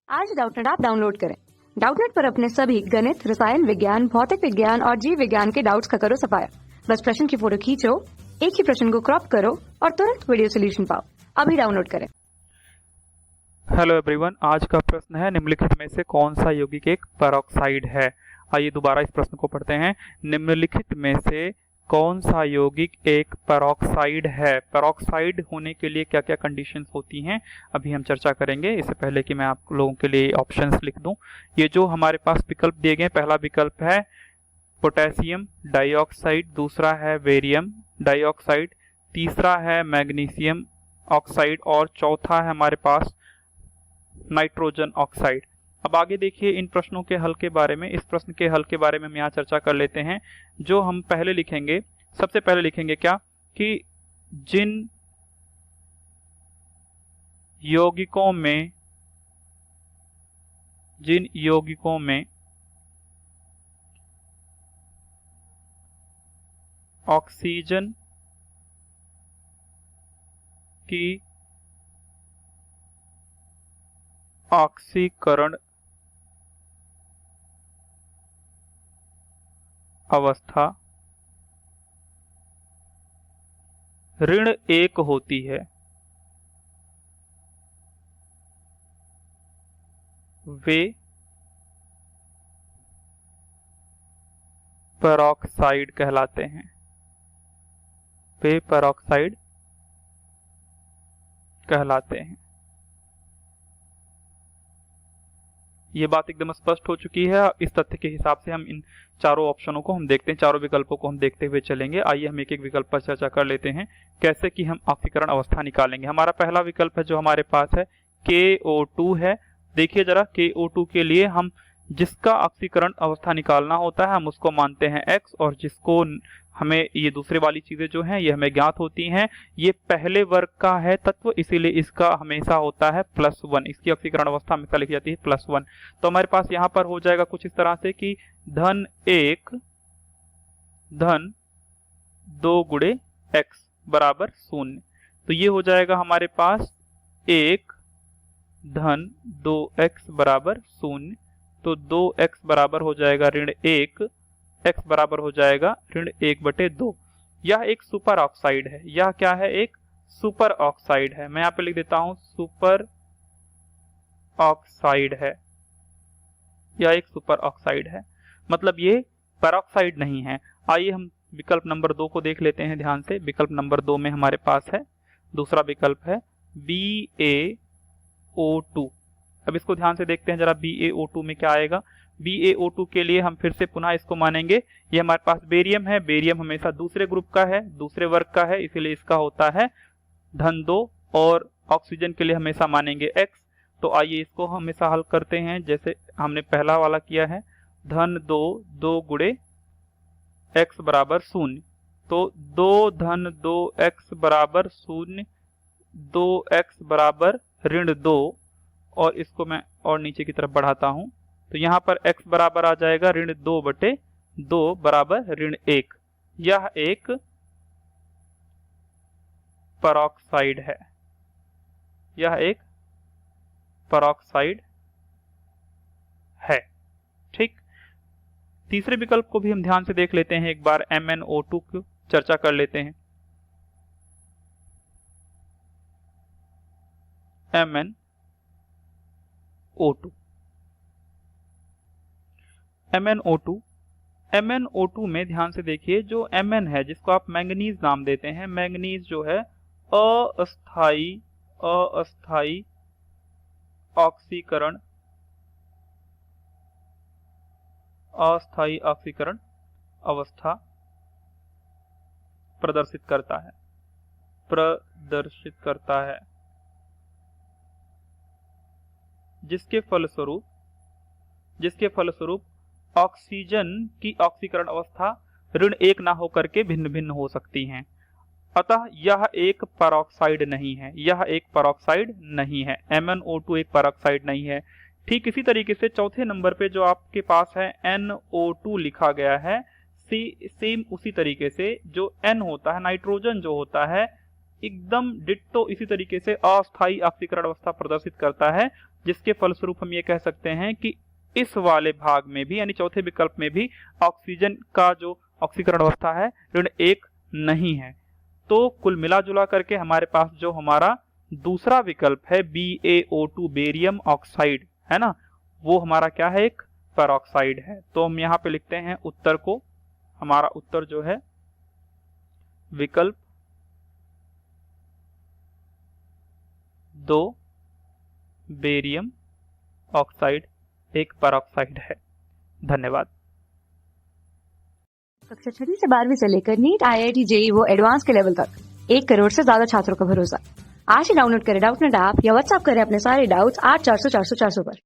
आज Doubtnut app download करें। Doubtnut पर अपने सभी गणित, रसायन विज्ञान, भौतिक विज्ञान और जीव विज्ञान के डाउट्स का करो सफाया। बस प्रश्न की फोटो खींचो, एक ही प्रश्न को क्रॉप करो और तुरंत वीडियो सोल्यूशन पाओ। अभी डाउनलोड करें। हेलो एवरीवन, आज का प्रश्न है निम्नलिखित में से कौन सा यौगिक एक पेरोक्साइड है। आइए दोबारा इस प्रश्न को पढ़ते हैं। निम्नलिखित में से कौन सा यौगिक एक पेरोक्साइड है। पेरोक्साइड होने के लिए क्या क्या कंडीशंस होती हैं अभी हम चर्चा करेंगे। इससे पहले कि मैं आप लोगों के लिए ऑप्शंस लिख दूं, ये जो हमारे पास विकल्प दिए गए, पहला विकल्प है पोटेशियम डाइऑक्साइड, दूसरा है बेरियम डाइऑक्साइड, तीसरा है मैग्नीशियम ऑक्साइड और चौथा है हमारे पास नाइट्रोजन ऑक्साइड। अब आगे देखिए इन प्रश्नों के हल के बारे में। इस प्रश्न के हल के बारे में हम यहाँ चर्चा कर लेते हैं। जो हम पहले लिखेंगे, सबसे पहले लिखेंगे क्या कि जिन यौगिकों में ऑक्सीजन की ऑक्सीकरण अवस्था ऋण 1 होती है, वे पेरोक्साइड कहलाते हैं। वे पेरोक्साइड कहलाते हैं। ये बात एकदम स्पष्ट हो चुकी है। इस तथ्य के हिसाब से हम इन चारों ऑप्शनों को हम देखते हैं, चारों विकल्पों को हम देखते हुए चलेंगे। आइए हम एक एक विकल्प पर चर्चा कर लेते हैं, कैसे कि हम ऑक्सीकरण अवस्था निकालेंगे। हमारा पहला विकल्प है जो हमारे पास है KO2 है। देखिए जरा, KO2 के लिए हम जिसका ऑक्सीकरण अवस्था निकालना होता है हम उसको मानते हैं X, और जिसको हमें ये दूसरे वाली चीजें जो हैं ये हमें ज्ञात होती हैं। ये पहले वर्ग का है तत्व, इसीलिए इसका हमेशा होता है +1। इसकी ऑक्सीकरण अवस्था हमेशा लिखी जाती है +1। तो हमारे पास यहाँ पर हो जाएगा कुछ इस तरह से कि (1) धन 2 गुणे X बराबर 0। तो ये हो जाएगा हमारे पास 1 धन 2x बराबर 0। तो 2x बराबर हो जाएगा (1), x बराबर हो जाएगा (1/2). यह एक सुपर ऑक्साइड है। यह क्या है? एक सुपर ऑक्साइड है। मैं यहाँ पे लिख देता हूं सुपर ऑक्साइड है। यह एक सुपर ऑक्साइड है, मतलब ये पेरोक्साइड नहीं है। आइए हम विकल्प नंबर 2 को देख लेते हैं ध्यान से। विकल्प नंबर 2 में हमारे पास है, दूसरा विकल्प है BaO2। अब इसको ध्यान से देखते हैं जरा, BaO2 में क्या आएगा। BaO2 के लिए हम फिर से पुनः इसको मानेंगे। ये हमारे पास बेरियम है। बेरियम हमेशा दूसरे ग्रुप का है, दूसरे वर्ग का है, इसीलिए इसका होता है (2), और ऑक्सीजन के लिए हमेशा मानेंगे X। तो आइए इसको हमेशा हल करते हैं जैसे हमने पहला वाला किया है। (2) 2 गुणे X बराबर 0। तो 2 धन 2x बराबर 0, 2x बराबर (2), और इसको मैं और नीचे की तरफ बढ़ाता हूं तो यहां पर x बराबर आ जाएगा (2/2) बराबर (1). यह एक पेरोक्साइड है। यह एक पेरोक्साइड है। ठीक, तीसरे विकल्प को भी हम ध्यान से देख लेते हैं एक बार। MnO2 की चर्चा कर लेते हैं। MnO2 MnO2 में ध्यान से देखिए, जो Mn है जिसको आप मैंगनीज नाम देते हैं, मैंगनीज जो है अस्थाई ऑक्सीकरण अवस्था प्रदर्शित करता है, जिसके फलस्वरूप ऑक्सीजन की ऑक्सीकरण अवस्था (1) ना होकर के भिन्न भिन्न हो सकती हैं। अतः यह एक पेरोक्साइड नहीं है। यह एक पेरोक्साइड नहीं है। MnO2 एक पेरोक्साइड नहीं है। ठीक इसी तरीके से चौथे नंबर पे जो आपके पास है NO2 लिखा गया है, सेम उसी तरीके से जो N होता है, नाइट्रोजन जो होता है, एकदम डिट्टो इसी तरीके से अस्थायी ऑक्सीकरण अवस्था प्रदर्शित करता है। जिसके फलस्वरूप हम ये कह सकते हैं कि इस वाले भाग में भी यानी चौथे विकल्प में भी ऑक्सीजन का जो ऑक्सीकरण अवस्था है ऋण 1 नहीं है। तो कुल मिला जुला करके हमारे पास जो हमारा दूसरा विकल्प है BaO2 बेरियम ऑक्साइड है ना, वो हमारा क्या है, एक पेरोक्साइड है। तो हम यहाँ पे लिखते हैं उत्तर को, हमारा उत्तर जो है विकल्प 2 बेरियम ऑक्साइड एक पेरोक्साइड है। धन्यवाद। कक्षा 6वीं से 12वीं से लेकर नीट, IIT, JEE वो एडवांस के लेवल तक 1 करोड़ से ज्यादा छात्रों का भरोसा। आज ही डाउनलोड करें डाउटनेट ऐप या व्हाट्सएप करें अपने सारे डाउट्स 8400 400 400 पर।